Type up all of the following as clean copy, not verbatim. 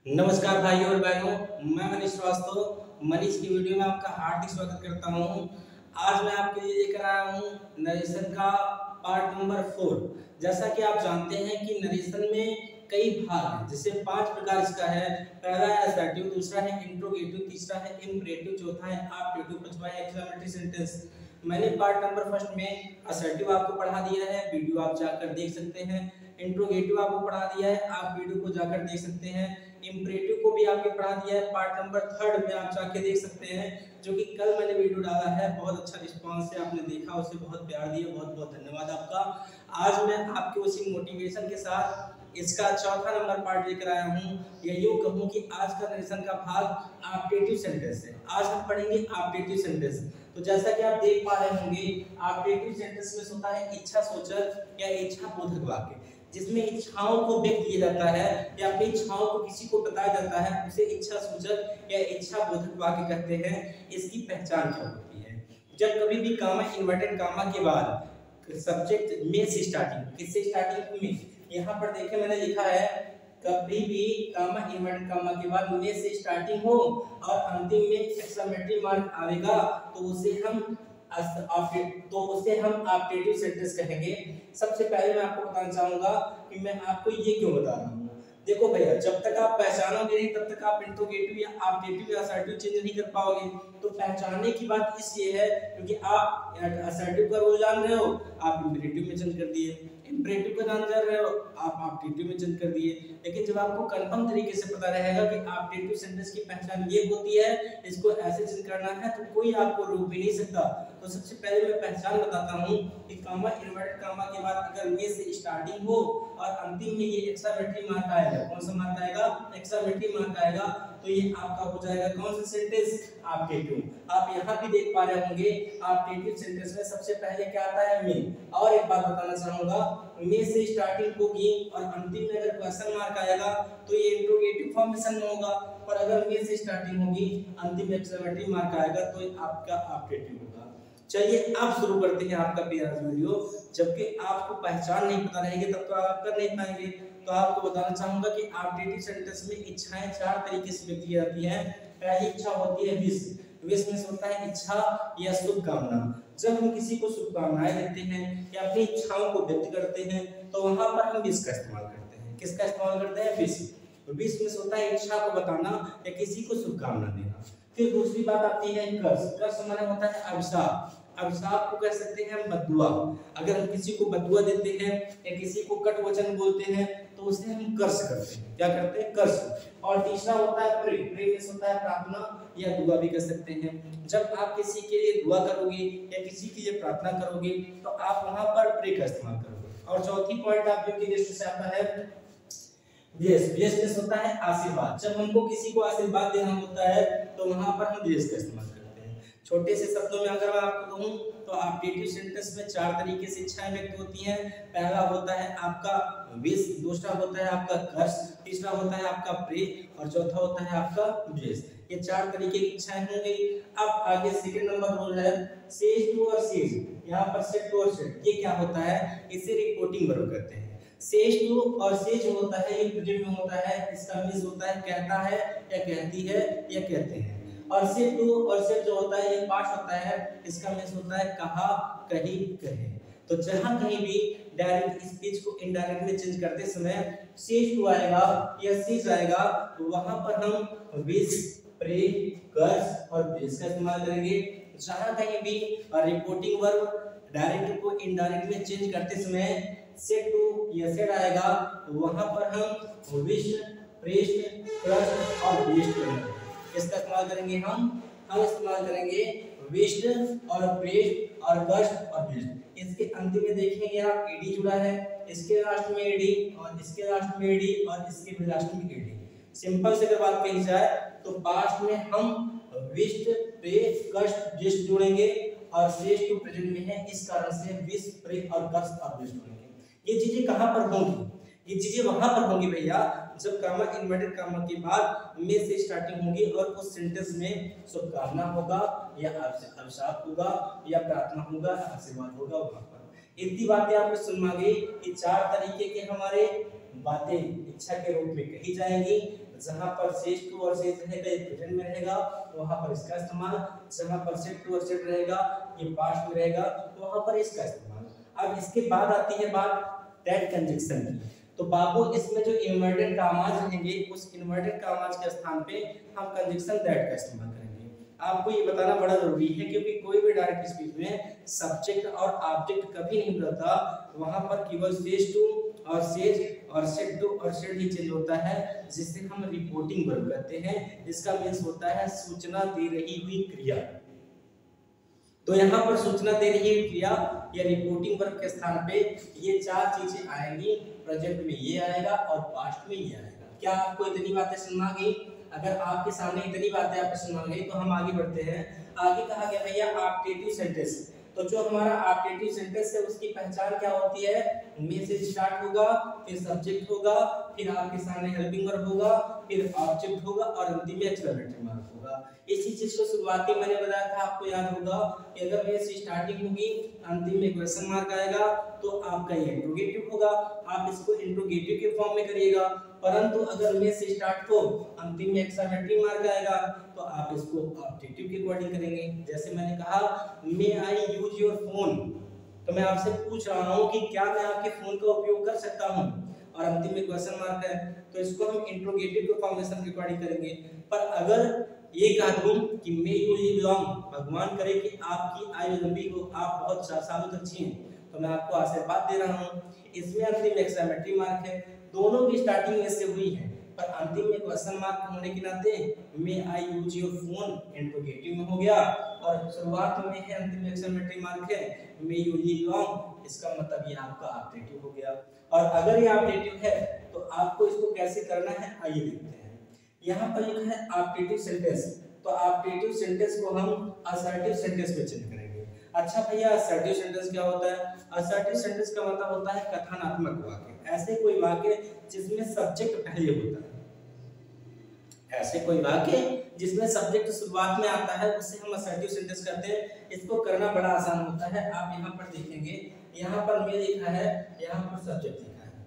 नमस्कार भाइयों और बहनों, मैं मनीष श्रीवास्तव मनीष की वीडियो में आपका हार्दिक स्वागत करता हूं। आज मैं आपके लिए लेकर आया हूं नरेशन का पार्ट नंबर 4। जैसा कि आप जानते हैं कि नरेशन में कई भाग हैं, जिसे 5 प्रकार इसका है। पहला है असर्टिव, दूसरा है इंट्रोगेटिव, तीसरा है इम्परेटिव, चौथा है ऑप्टेटिव, पांचवा है एक्सक्लेमेटरी सेंटेंस। मैंने पार्ट नंबर फर्स्ट में असर्टिव आपको पढ़ा दिया है, वीडियो आप जाकर देख सकते हैं। इंट्रोगेटिव आपको पढ़ा दिया है, आप वीडियो को जाकर देख सकते हैं। इम्परेटिव को भी आपके पढ़ा दिया है, पार्ट नंबर 3 में आप जाके देख सकते हैं, जो कि कल मैंने वीडियो डाला है। बहुत अच्छा रिस्पांस है, आपने देखा, उसे बहुत प्यार दिया, बहुत बहुत धन्यवाद आपका। आज मैं आपके उसी मोटिवेशन के साथ इसका चौथा नंबर पार्ट लेकर आया हूँ। या यूं कहूँ कि आज का नरेशन का भाग ऑप्टेटिव सेंटेंस है। आज हम पढ़ेंगे ऑप्टेटिव सेंटेंस। तो जैसा कि आप देख पा रहे होंगे, ऑप्टेटिव सेंटेंस में होता है इच्छा सूचक या इच्छा बोधक वाक्य, जिसमें इच्छाओं को व्यक्त किया जाता है या अपनी इच्छाओं को किसी को बताया जाता है, उसे इच्छा सूचक या इच्छा बोधक वाक्य कहते हैं। इसकी पहचान क्या होती है? जब कभी भी कामा इन्वर्टेड कामा के बाद सब्जेक्ट में से स्टार्टिंग, किससे स्टार्टिंग में, यहाँ पर देखिए मैंने लिखा है कभी भी कामा इन्वर्टेड कामा के बाद में से स्टार्टिंग हो और अंतिम में एक्सक्लेमेटरी मार्क आएगा तो उसे हम ऑप्टेटिव सेंटेंस कहेंगे। सबसे पहले मैं आपको बताना चाहूंगा कि मैं आपको ये क्यों बता रहा हूँ। देखो भैया, जब तक आप पहचानोगे नहीं तब तक आप इंट्रोगेटिव या ऑप्टेटिव या असर्टिव चेंज नहीं कर पाओगे। तो पहचानने की बात इसलिए है क्योंकि आप असर्टिव का रोल जान रहे हो, आप इम्परेटिव में चेंज कर दिए, इम्परेटिव का जान रहे हो, आप ऑप्टेटिव में चेंज कर दिए। लेकिन जब आपको कंफर्म तरीके से पता रहेगा कि ऑप्टेटिव सेंटेंस की पहचान ये होती है, इसको ऐसे चेंज करना है, तो कोई आपको रोक भी नहीं सकता। तो सबसे पहले मैं पहचान बताता हूँ कि कामा इन्वर्टेड कामा के बाद अगर में से स्टार्टिंग हो और अंतिम में ये एक्सक्लेमेटरी मार्क आएगा, कौन सा मार्क आएगा? एक्सक्लेमेटरी मार्क आएगा, तो ये आपका हो जाएगा कौन सा सेंटेंस? ऑप्टेटिव। आप यहाँ भी देख पा रहे होंगे ऑप्टेटिव सेंटेंस में सबसे पहले क्या आता है? में। और एक बात बताना चाहूंगा, में से स्टार्टिंग होगी और अंतिम में अगर क्वेश्चन मार्क आएगा तो ये इंट्रोगेटिव फॉर्मेशन में होगा, और अगर में से स्टार्टिंग होगी अंतिम में एक्सक्लेमेटरी मार्क आएगा तो ये आपका ऑप्टेटिव होगा। चलिए अब शुरू करते हैं आपका प्यारा वीडियो। जबकि आपको पहचान नहीं पता रहेगी तब तो आप कर नहीं पाएंगे। तो आपको बताना चाहूंगा कि ऑप्टेटिव सेंटेंस में इच्छाएं 4 तरीके से व्यक्त की जाती हैं। पहली इच्छा होती है विश। विश में होता है इच्छा या शुभकामना। जब हम किसी को शुभकामनाएं देते हैं या अपनी इच्छाओं को व्यक्त करते हैं तो वहां पर हम विश का इस्तेमाल करते हैं। किसका इस्तेमाल करते हैं? विश। विश में होता है इच्छा को बताना या किसी को शुभकामना देना। फिर दूसरी बात आती है कर्स। कर्स माने होता है अभिशाप। अभिशाप को कह सकते हैं हम बद्दुआ। अगर हम किसी को बद्दुआ देते हैं या किसी को कट वचन बोलते हैं तो उसे हम कर्स करते हैं। क्या करते हैं? कर्स। और तीसरा होता है प्रे। प्रे में होता है प्रार्थना या दुआ भी कर सकते हैं। जब आप किसी के लिए दुआ करोगे या किसी के लिए प्रार्थना करोगे तो आप वहां पर प्रे का इस्तेमाल करोगे। और चौथी पॉइंट आपके लिस्ट से आता है ब्लेस। ब्लेस होता है आशीर्वाद। जब हमको किसी को आशीर्वाद देना होता है तो वहां पर हम ब्लेस का इस्तेमाल करते हैं। छोटे से शब्दों में अगर मैं आपको कहूं तो ऑप्टेटिव सेंटेंस में 4 तरीके से इच्छाएं व्यक्त होती हैं। पहला होता है आपका विश, दूसरा होता है आपका कर्स, तीसरा होता है आपका प्रे और चौथा होता है आपका ब्लेस। ये 4 तरीके की इच्छाएं होंगी। अब आगे सेकंड नंबर रूल है सेज टू और सेज। यहाँ पर सेट टू और सेट, ये क्या होता है? इसे रिपोर्टिंग वर्ब कहते हैं। सेज टू और सेज होता है ये प्रेजेंट में होता है, इसका मीनिंग होता है कहता है या कहती है या कहते हैं। और सेज टू और सेज जो होता है ये पास्ट होता है, इसका मीनिंग होता है कहा, कही, कहे। तो जहां कहीं भी डायरेक्ट स्पीच को इनडायरेक्ट में चेंज करते समय सेज टू आएगा या सेज आएगा तो वहां पर हम विश, प्रे, कर्स और ब्लेस का इस्तेमाल करेंगे। जहां कहीं भी रिपोर्टिंग वर्ब डायरेक्ट को इनडायरेक्ट में चेंज करते समय सेट टू या सेट आएगा तो वहां पर हम विश, प्रेस्ट, कर्स और ब्लेस करेंगे। इसका इस्तेमाल करेंगे हम इस्तेमाल करेंगे विश्ड और प्रेस्ट और कर्स और ब्लेस। इसके अंत में देखेंगे आप एडी जुड़ा है, इसके लास्ट में एडी और इसके लास्ट में एडी और इसके भी लास्ट में एडी। सिंपल से अगर बात कही जाए तो पास्ट में हम विश्ड, प्रे, कर्स, ब्लेस जोड़ेंगे और सेज टू प्रेजेंट में है, इस कारण से विश, प्रे और कर्स और ब्लेस जोड़ेंगे। ये चीजें कहां पर होंगी? ये चीजें वहां पर होंगी भैया जब कामा इन्वर्टेड कामा के बाद में से स्टार्टिंग होगी और उस सेंटेंस में शुभकामना होगा या अभिशाप होगा या प्रार्थना होगा, आशीर्वाद होगा। वहां पर इतनी बातें आपको समझ आ गई कि 4 तरीके के हमारे बातें इच्छा के रूप में कही जाएंगी। जहां पर सेज टू और सेज रहेगा ये प्रेजेंट में रहेगा, वहां पर इसका इस्तेमाल। जहां पर सेड टू और सेड रहेगा ये पास्ट में रहेगा, तो वहां पर इसका इस्तेमाल। अब इसके बाद आती है बात दैट कंजंक्शन की। तो बाबू इसमें जो इन्वर्टेड कामाज रहेंगे उस इन्वर्टेड कामाज के स्थान पे हम कंजंक्शन दैट का इस्तेमाल करेंगे। आपको ये बताना बड़ा जरूरी है क्योंकि कोई भी डायरेक्ट स्पीच में सब्जेक्ट और ऑब्जेक्ट कभी नहीं बदलता, वहां पर केवल सेज टू और सेड टू और सेड ही चेंज होता है, जिसे हम रिपोर्टिंग वर्ब कहते हैं। इसका मींस होता है सूचना दे रही हुई क्रिया। तो यहाँ पर सूचना दे रही हुई क्रिया या रिपोर्टिंग वर्ब के स्थान पे ये चार चीजें आएंगी। प्रेजेंट में ये आएगा और पास्ट में ये आएगा। क्या आपको इतनी बातें समझ आ गई? अगर आपके सामने इतनी बातें आपको समझ आ गई तो हम आगे बढ़ते हैं। आगे कहा गया भैया ऑप्टेटिव सेंटेंस। तो जो हमारा ऑप्टेटिव सेंटेंस है उसकी पहचान क्या होती है? में से स्टार्ट होगा, फिर सब्जेक्ट होगा, फिर आपके सामने हेल्पिंग वर्ब होगा, फिर ऑब्जेक्ट होगा और अंतिम में एक्सक्लेमेटरी मार्क होगा। इसी चीज को शुरुआती मैंने बताया था, आपको याद होगा कि अगर में से स्टार्टिंग होगी, अंतिम में क्वेश्चन मार्क आएगा तो आपका ये इंट्रोगेटिव होगा। आप इसको इंट्रोगेटिव के फॉर्म में करिएगा। परंतु अगर में से स्टार्ट हो, अंतिम में एक्सक्लेमेटरी मार्क आएगा तो आप इसको ऑब्जेक्टिव के अकॉर्डिंग करेंगे। जैसे मैंने कहा मे आई यूज योर फोन, तो मैं आपसे पूछ रहा हूं कि क्या मैं आपके फोन का उपयोग कर सकता हूं, और अंतिम में क्वेश्चन मार्क है तो इसको हम इंट्रोगेटिव के फॉर्मेशन के अकॉर्डिंग करेंगे। पर अगर ये कह दूं कि मे यू लिव लॉन्ग, भगवान करे कि आपकी आयु लंबी हो, आप बहुत सालों तक जिएं, तो मैं आपको आशीर्वाद दे रहा हूं। इसमें अंतिम में एक्सक्लेमेटरी मार्क है, दोनों की स्टार्टिंग में से हुई है, पर अंतिम में क्वेश्चन मार्क होने के नाते मे आई यूज योर फोन इंट्रोगेटिव में हो गया, और शुरुआत में है अंतिम में एक्सक्लेमेटरी मार्क है मे यू लिव लॉन्ग, इसका मतलब ये आपका ऑब्जेक्टिव हो गया। और अगर ये ऑब्जेक्टिव है तो आपको इसको कैसे करना है आइए देखते हैं। यहाँ पर लिखा है ऑब्जेक्टिव सेंटेंस, तो ऑब्जेक्टिव सेंटेंस को हम असर्टिव सेंटेंस में चेंज करेंगे। अच्छा भैया असर्टिव सेंटेंस क्या होता है? असर्टिव सेंटेंस का मतलब होता है कथनात्मक वाक्य, ऐसे कोई वाक्य जिसमें सब्जेक्ट पहले होता है, ऐसे कोई वाक्य जिसमें सब्जेक्ट शुरुआत में आता है उसे हम असर्टिव सेंटेंस कहते हैं। इसको करना बड़ा आसान होता है। आप यहाँ पर देखेंगे, यहाँ पर मे लिखा है, यहाँ पर सब्जेक्ट लिखा है,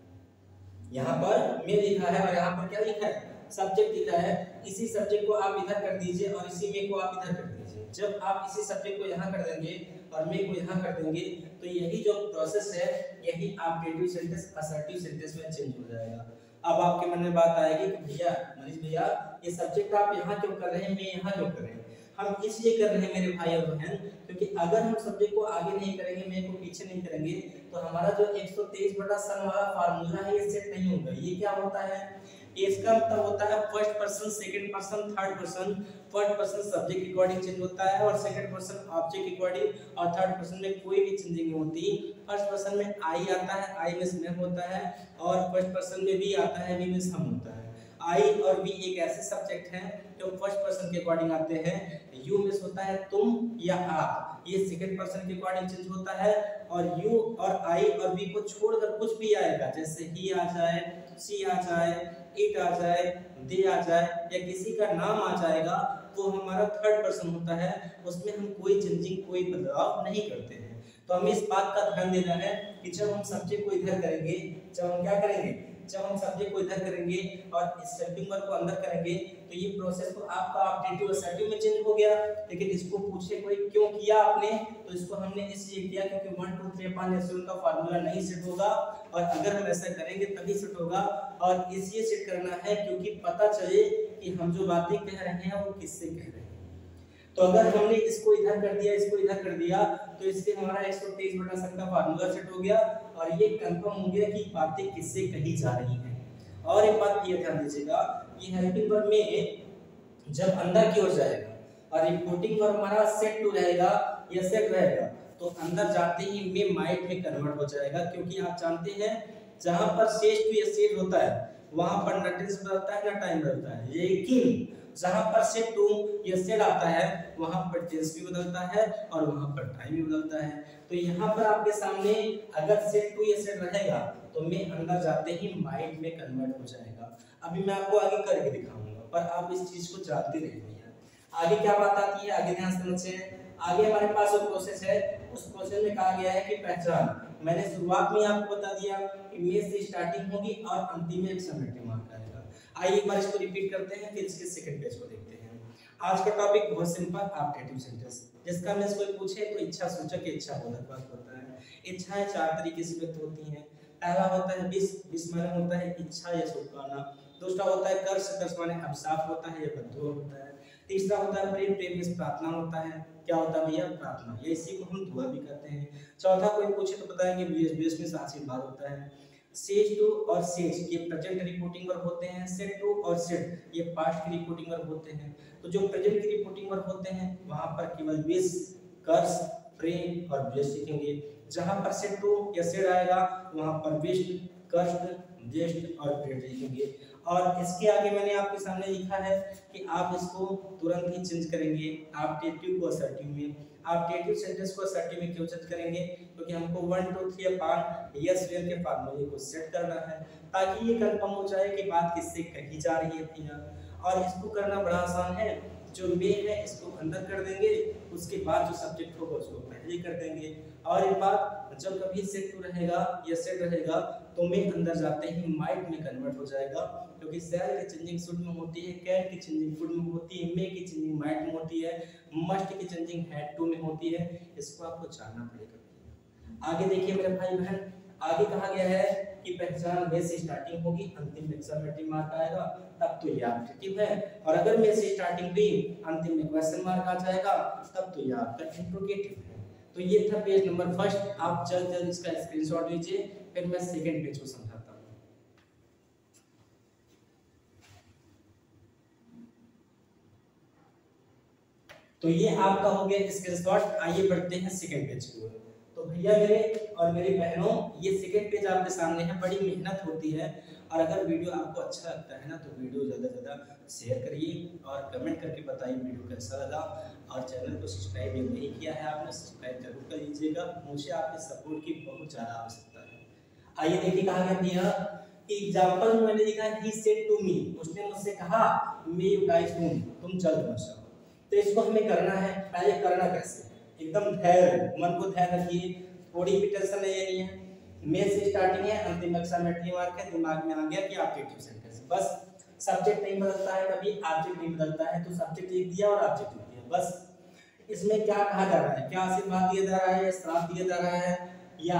यहाँ पर मे लिखा है और यहाँ पर क्या लिखा है? सब्जेक्ट लिखा है। इसी सब्जेक्ट को आप इधर कर दीजिए और इसी मे को आप इधर कर दीजिए। जब आप इसी सब्जेक्ट को यहाँ कर देंगे और मे को यहाँ कर देंगे तो यही जो प्रोसेस है यही ऑब्जेक्टिव सेंटेंस असर्टिव सेंटेंस में चेंज हो जाएगा। अब आपके मन में बात आएगी कि भैया मनीष भैया ये सब्जेक्ट आप यहाँ क्यों कर रहे हैं, मैं यहाँ क्यों कर रहे हैं? हम इसलिए कर रहे हैं मेरे भाई और बहन क्योंकि अगर हम सब्जेक्ट को आगे नहीं करेंगे, मैं को पीछे नहीं करेंगे, तो हमारा जो 123/सन वाला फार्मूला है ये सेट नहीं होगा। ये क्या होता है? इसका मतलब होता है first person, second person, third person. First person subject के अकॉर्डिंग चेंज होता है और सेकंड पर्सन ऑब्जेक्ट के अकॉर्डिंग, और थर्ड पर्सन में कोई भी चेंजिंग नहीं होती। फर्स्ट पर्सन में आई आता है, आई मींस मैं होता है, और फर्स्ट पर्सन में भी आता है, वी मींस हम होता है। आई और वी एक ऐसे सब्जेक्ट हैं जो फर्स्ट पर्सन के अकॉर्डिंग आते हैं। यू मींस होता है तुम या आप, ये सेकंड पर्सन के अकॉर्डिंग चेंज होता है। और यू और आई और वी को छोड़कर कुछ भी आएगा, जैसे ही आ जाए, सी आ जाए, इट आ जाए, दे आ जाए, या किसी का नाम आ जाएगा, वो हमारा थर्ड पर्सन होता है। उसमें हम कोई चेंजिंग, कोई बदलाव नहीं करते हैं। तो हमें इस बात का ध्यान देना है कि जब हम सब्जेक्ट को इधर करेंगे, जब हम क्या करेंगे, जब हम सब्जेक्ट को इधर करेंगे और इस हेल्पिंग वर्ब को अंदर करेंगे तो ये प्रोसेस तो आपका ऑब्जेक्टिव असर्टिव में चेंज हो गया। लेकिन इसको पूछे कोई क्यों किया आपने, तो इसको हमने इसलिए किया क्योंकि 1 2 3 5 एप्सिलॉन का फार्मूला नहीं सेट होगा, और अगर हम ऐसा करेंगे तभी सेट होगा। और इसलिए सेट करना है क्योंकि पता चले कि हम जो बातें कह रहे हैं वो किससे कह रहे हैं। तो अगर हमने इसको इधर कर दिया, इसको इधर कर दिया, तो इससे हमारा 123/सन का फार्मूला सेट हो गया और ये कंफर्म हो गया कि बातें किससे कही जा रही हैं। और एक बात ये ध्यान दीजिएगा, ये हेल्पिंग वर्ब में जब अंदर की ओर जाएगा और रिपोर्टिंग वर्ब हमारा सेट टू रहेगा या सेट रहेगा, तो अंदर जाते ही में माइट में कन्वर्ट हो जाएगा। क्योंकि आप जानते हैं जहां पर सेज टू या सेज होता है वहां पर न टेंस बदलता है न टाइम बदलता है, लेकिन जहां पर सेट टू या सेट आता है वहां पर टेंस भी बदलता है और वहां पर टाइम भी बदलता है। तो यहाँ पर आपके सामने अगर सेट टू या सेट रहेगा तो मैं अंदर जाते ही माइट में कन्वर्ट हो जाएगा। अभी मैं आपको आगे करके दिखाऊंगा, पर आप इस चीज को जानते नहीं भैया। आगे क्या बात आती है, आगे ध्यान से समझिए। आगे हमारे पास जो प्रोसेस है उस प्रोसेस में कहा गया है कि पहचान। मैंने शुरुआत में आपको बता दिया कि में से स्टार्टिंग होगी और अंतिम में एक्सक्लेमेटरी मार्क आएगा। आइए एक बार इसको रिपीट करते हैं, फिर इसके सेकंड पेज को देखते हैं। आज का टॉपिक बहुत सिंपल, ऑप्टेटिव सेंटेंस, जिसका में कोई पूछे तो इच्छा सूचक इच्छा बोधक वाक्य होता है। इच्छाएं चार तरीके से व्यक्त होती हैं। पहला होता है विष माने होता है इच्छा या शुभकामना। दूसरा होता है कर्ष माने अभिशाप होता है या बद्दुआ होता है। तीसरा होता है प्रेम प्रार्थना होता है। क्या होता है भैया? प्रार्थना, या इसी को हम दुआ भी कहते हैं। चौथा कोई पूछे तो बताएंगे में आशीर्वाद होता है। सेज टू और सेज ये प्रेजेंट रिपोर्टिंग वर्ब होते हैं। सेड टू और सेड ये पास्ट की रिपोर्टिंग वर्ब होते हैं। तो जो प्रेजेंट की रिपोर्टिंग वर्ब होते हैं वहां पर केवल विश, कर्ष, प्रेम और ब्लेस लिखेंगे। जहां पर सेड टू या सेड आएगा वहां पर विश, कर्ष, ब्लेस्ड और प्रेड लिखेंगे। और इसके आगे मैंने आपके सामने लिखा है कि आप इसको तुरंत ही चेंज करेंगे ऑप्टेटिव को असर्टिव में। ऑप्टेटिव सेंटेंस को असर्टिव में क्यों चेंज करेंगे? क्योंकि हमको 1 2 3 अपॉन यस वेयर के फार्मूले को सेट करना है ताकि ये कंफर्म हो जाए कि बात किससे कही जा रही है भैया। और इसको करना बड़ा आसान है। जो मे है इसको अंदर कर देंगे, उसके बाद जो सब्जेक्ट होगा उसको पहले कर देंगे। और एक बात, जब कभी सेट टू रहेगा या सेट रहेगा तो मे अंदर जाते ही माइट में कन्वर्ट हो जाएगा, क्योंकि शैल की चेंजिंग शुड में होती है, कैन की चेंजिंग कुड में होती है, मे की चेंजिंग माइट में होती है, मस्ट की चेंजिंग हैड टू में होती है। इसको आपको जानना पड़ेगा। आगे देखिए मेरे भाई बहन, आगे कहा गया है कि पहचान में से स्टार्टिंग होगी, अंतिम में एक्सक्लेमेटरी मार्क आएगा, तब तो ये ऑब्जेक्टिव है। और अगर में से स्टार्टिंग भी अंतिम में क्वेश्चन मार्क आ जाएगा तब तो ये आपका इंट्रोगेटिव है। तो ये था पेज नंबर फर्स्ट। आप जल्द इसका स्क्रीनशॉट लीजिए, फिर मैं सेकंड पेज को समझाता हूं। तो ये आपका हो गया स्क्रीनशॉट। आइए बढ़ते हैं सेकंड पेज की ओर। तो भैया मेरे और मेरी बहनों, ये सेकंड पेज आपके सामने है। बड़ी मेहनत होती है, और अगर वीडियो आपको अच्छा लगता है ना तो वीडियो ज़्यादा से ज़्यादा शेयर करिए और कमेंट करके बताइए वीडियो कैसा लगा। और चैनल को सब्सक्राइब यदि नहीं किया है आपने, सब्सक्राइब जरूर कर लीजिएगा। मुझे आपके सपोर्ट की बहुत ज़्यादा आवश्यकता है। आइए देखिए कहा गया भैया कि एग्जाम्पल में मैंने लिखा ही सेड टू मी, उसने मुझसे कहा मे यू गाइस सून, तुम जल्द पहुंचो। तो इसको हमें करना है। पहले करना कैसे? एकदम धैर्य, मन को धैर्य रखिए, थोड़ी भी टेंशन नहीं है। मे से स्टार्टिंग है, अंतिम एक्सक्लेमेटरी मार्क है, दिमाग में आ गया कि ऑब्जेक्टिव सेंटेंस। बस सब्जेक्ट नहीं बदलता है, कभी ऑब्जेक्ट नहीं बदलता है, तो सब्जेक्ट लिख दिया और ऑब्जेक्ट लिख दिया। बस इसमें क्या कहा जा रहा है? क्या आशीर्वाद दिया जा रहा है, या श्राप दिया जा रहा है, या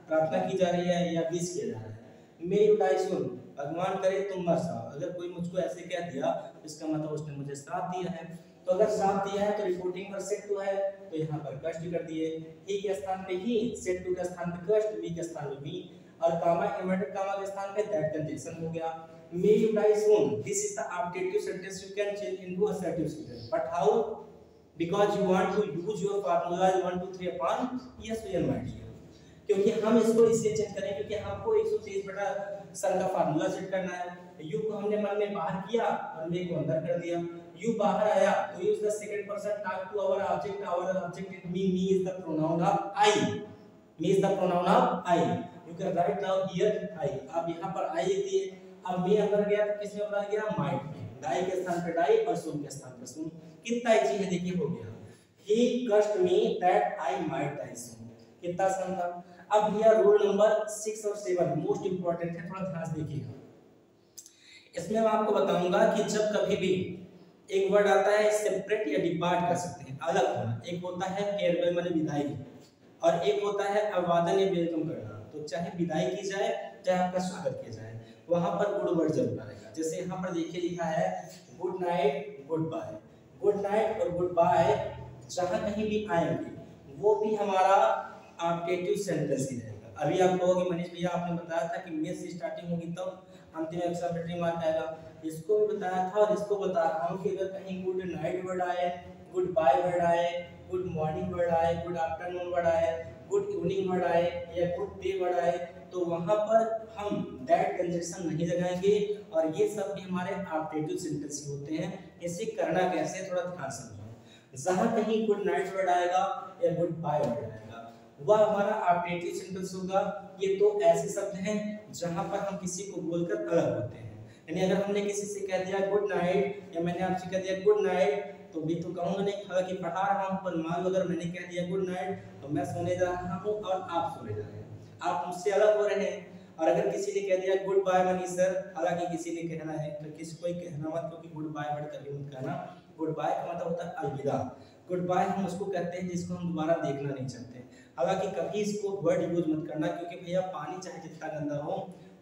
प्रार्थना की जा रही है, या विश किया जा रहा है? मे यू डाई सून, भगवान करे तुम मर जाओ। अगर कोई मुझको ऐसे कह दिया इसका मतलब उसने मुझे श्राप दिया है। तो अगर श्राप दिया है तो रिपोर्टिंग पर सेड टू है, तो यहाँ पर कष्ट कर दिए। ही के स्थान पे ही, सेड टू के स्थान पे कष्ट, वी के स्थान पे वी, और कामा इन्वर्टेड कामा के स्थान पे दैट कंजंक्शन हो गया। May you die soon, this is the objective sentence, you can change into assertive sentence, but how? Because you want to use your formula 1 2 3 upon yes we my dear। क्योंकि हम इसको इसलिए change करें क्योंकि हमको 123 बटा सन का फार्मूला सेट करना है। u को हमने मन में बाहर किया और मे को अंदर कर दिया। u बाहर आया तो use the second person talk to our object is me. Me is the pronoun of I, me is the pronoun of I. You can write down here I. अब यहां पर आई दिए, अब मे अंदर गया तो किसमें बदल गया? माइट में। डाई के स्थान पे डाई और सुन के स्थान पे सुन। कितना इजी है देखिए, हो गया। He cursed me that I might die soon। कितना आसान था। अब भैया रूल नंबर 6 और 7 मोस्ट इंपोर्टेंट है, थोड़ा ध्यान से देखिएगा। इसमें मैं आपको बताऊंगा कि जब कभी भी एक वर्ड आता है सेपरेट या डिपार्ट कर सकते हैं, अलग होना। एक होता है फेयरवेल माने विदाई, और एक होता है अभिवादन या वेलकम करना। तो चाहे विदाई की जाए चाहे आपका स्वागत किया जाए, वहां पर गुड वर्ड जरूर आएगा। जैसे यहाँ पर देखिए लिखा है good night goodbye. Good night और गुड बाय जहां कहीं भी आएंगे वो भी हमारा ऑब्जेक्टिव सेंटेंस ही रहेगा। अभी आप कहोगे मनीष भैया आपने बताया था कि मे से स्टार्टिंग होगी तो अंतिम एक्सक्लेमेटरी मार्क आएगा। इसको भी बताया था और इसको बता रहा हूं कि अगर कहीं गुड नाइट वर्ड आए, गुड बाय वर्ड आए, गुड मॉर्निंग वर्ड आए, गुड आफ्टरनून वर्ड आए, गुड इवनिंग वर्ड आए या गुड डे वर्ड आए, तो वहां पर हम दैट कंजंक्शन नहीं लगाएंगे। और ये सब भी हमारे ऑब्जेक्टिव सेंटेंस ही होते हैं। इसे करना कैसे थोड़ा ध्यान समझो। जहां कहीं गुड नाइट वर्ड आएगा या गुड बाय वर्ड आएगा वह हमारा ऑब्जेक्टिव सेंटेंस होगा। ये तो ऐसे शब्द हैं जहां पर हम किसी को बोलकर अलग होते हैं। यानी अगर हमने किसी से कह दिया गुड नाइट या मैंने आपसे कह दिया गुड नाइट, तो भी तो कहूंगा नहीं, हालांकि पढ़ा रहा हूं, पर मान लो अगर मैंने कह दिया गुड नाइट तो मैं सोने जा रहा हूं और आप सोने जा रहे हैं, आप मुझसे अलग हो रहे हैं। और अगर किसी ने कह दिया गुड बाय मनीष सर, हालांकि किसी ने कहना है तो किसी को कहना मत, क्योंकि गुड बाय वर्ड कभी मत कहना। गुड बाय का मतलब होता है अलविदा। गुड बाय हम उसको कहते हैं जिसको हम दोबारा देखना नहीं चाहते। हालांकि कभी इसको वर्ड यूज मत करना, क्योंकि भैया पानी चाहे जितना गंदा हो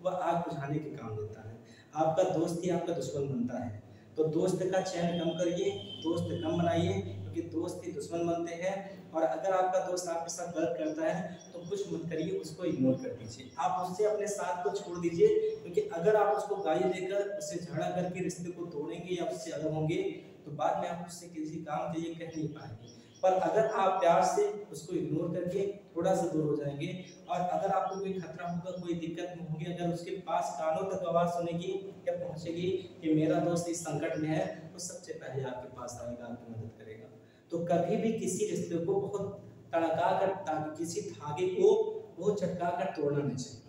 वह आग बुझाने के काम देता है। आपका दोस्त ही आपका दुश्मन बनता है, तो दोस्त का चयन कम करिए, दोस्त कम बनाइए, क्योंकि दोस्त ही दुश्मन बनते हैं। और अगर आपका दोस्त आपके साथ गलत करता है तो कुछ मत करिए, उसको इग्नोर कर दीजिए, आप उससे अपने साथ को छोड़ दीजिए। क्योंकि अगर आप उसको गाली देकर उससे झगड़ा करके रिश्ते को तोड़ेंगे या उससे अलग होंगे तो बाद में आप उससे किसी काम के लिए कह नहीं पाएंगे। पर अगर आप प्यार से उसको इग्नोर करके थोड़ा सा दूर हो जाएंगे, और अगर आपको कोई खतरा होगा, कोई दिक्कत होगी, अगर उसके पास कानों तक आवाज सुनेगी या पहुंचेगी कि मेरा दोस्त इस संकट में है, तो सबसे पहले आपके पास आएगा, आपकी मदद करेगा। तो कभी भी किसी रिश्ते को बहुत तड़का कर, किसी धागे को बहुत चटका कर तोड़ना नहीं चाहिए।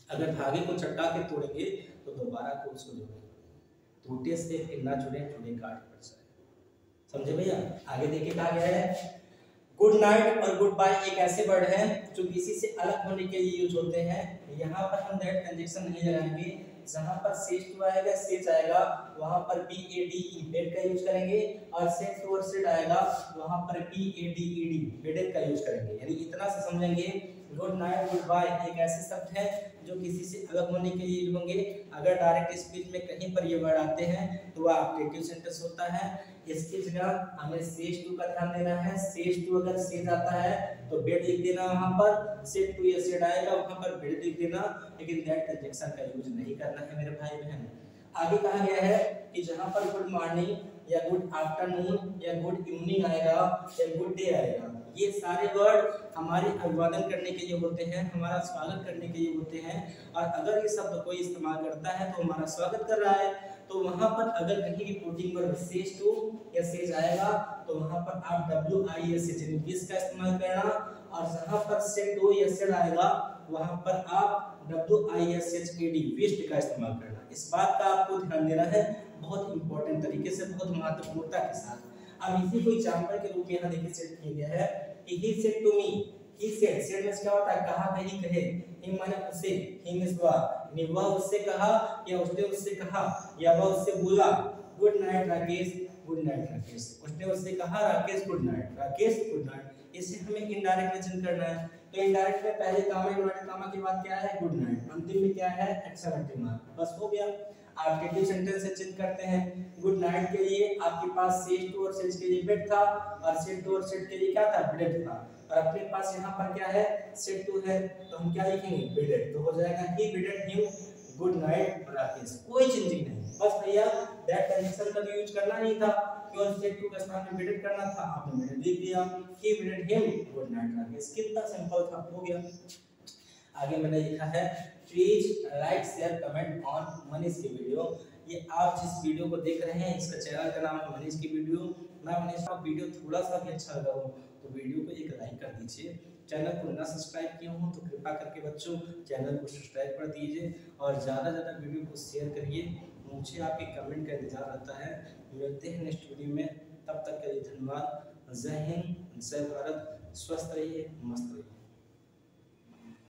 अगर धागे को चटका के तोड़ेंगे तो दोबारा को उसको जोड़ेंगे, टूटे से फिर ना जुड़े, जुड़े काट पड़ जाए। समझे भैया? आगे देखिए कहा गया है गुड नाइट और गुड बाय एक ऐसे वर्ड हैं जो किसी से अलग होने के लिए यूज होते हैं। यहाँ पर हम दैट कंजक्शन नहीं लगाएंगे, जहाँ पर सेज टू आएगा, सेज आएगा, वहाँ पर BADE बेड का यूज करेंगे, और सेज टू और सेड आएगा वहाँ पर BADED बेडेड का यूज करेंगे। यानी इतना से समझेंगे गुड नाइट गुड बाय एक ऐसे शब्द है जो किसी से अलग होने के लिए यूज होंगे। अगर डायरेक्ट स्पीच में कहीं पर ये वर्ड आते हैं तो वह ऑब्जेक्टिव सेंटेंस होता है। इसकी जगह हमें सेज टू का ध्यान देना है। सेज टू अगर सेज आता है तो बेड लिख देना, वहां पर सेड टू या सेड आएगा वहां पर बेड लिख देना, लेकिन दैट कंजक्शन का यूज नहीं करना है मेरे भाई बहन। आगे कहा गया है कि जहां पर गुड मॉर्निंग या गुड आफ्टरनून या गुड इवनिंग आएगा या गुड डे आएगा, ये सारे वर्ड हमारे अभिवादन करने के लिए होते हैं, हमारा स्वागत करने के लिए होते हैं। और अगर ये शब्द कोई इस्तेमाल करता है तो हमारा स्वागत कर रहा है, तो वहां पर अगर कहीं भी कोटिंग वर्ड सेज टू या सेज आएगा तो वहां पर आप WIS का इस्तेमाल करना, और जहां पर सेड टू या सेड आएगा वहां पर आप WISHED विस्ट का इस्तेमाल करना। इस बात का आपको ध्यान देना है बहुत इंपॉर्टेंट तरीके से, बहुत महत्वपूर्णता के साथ। अब इसी को एग्जांपल के रूप में यहाँ देखिए सेट किया गया है कि he said to me, he said, said में क्या होता है? कहा, कही, कहे। ही माने उससे, ही मींस वह उससे कहा या उसने उससे कहा या वह उससे बोला good night Rakesh, good night Rakesh. उसने उससे कहा Rakesh good night, Rakesh good night. इसे हमें इनडायरेक्ट मेंशन करना है। तो इनडायरेक्ट में पहले कामा, इनवर्टेड कामा के बाद क्या है? Good night. अंतिम में क्या है? Exclamatory mark. बस हो गया। ऑब्जेक्टिव सेंटेंस से चेंज करते हैं। गुड नाइट के लिए आपके पास सेज टू और सेज के लिए बेड था, और सेड टू और सेड के लिए क्या था? बेडेड था। और अपने पास यहाँ पर क्या है? सेड टू है, तो हम क्या लिखेंगे? बेडेड। तो हो जाएगा he bade him good night Rakesh. कोई चेंजिंग नहीं, बस भैया दैट कंजक्शन का यूज करना नहीं था, केवल सेड टू का स्थान में बेडेड करना था, आपने बेडेड लिख दिया। He bade him good night Rakesh. कितना सिंपल था, हो गया। आगे मैंने लिखा है please like share comment on Manish की वीडियो। ये आप जिस वीडियो को देख रहे हैं इसका चैनल का नाम है मनीष की वीडियो। मैं मनीष का वीडियो थोड़ा सा भी अच्छा लगा हो तो वीडियो को एक लाइक कर दीजिए। चैनल को ना सब्सक्राइब किया हो तो कृपा करके बच्चों चैनल को सब्सक्राइब कर दीजिए, और ज़्यादा ज़्यादा वीडियो को शेयर करिए। मुझे आपके कमेंट का इंतजार रहता है। मिलते हैं नेक्स्ट वीडियो में, तब तक के लिए धन्यवाद। जय हिंद, जय भारत। स्वस्थ रहिए, मस्त रहिए।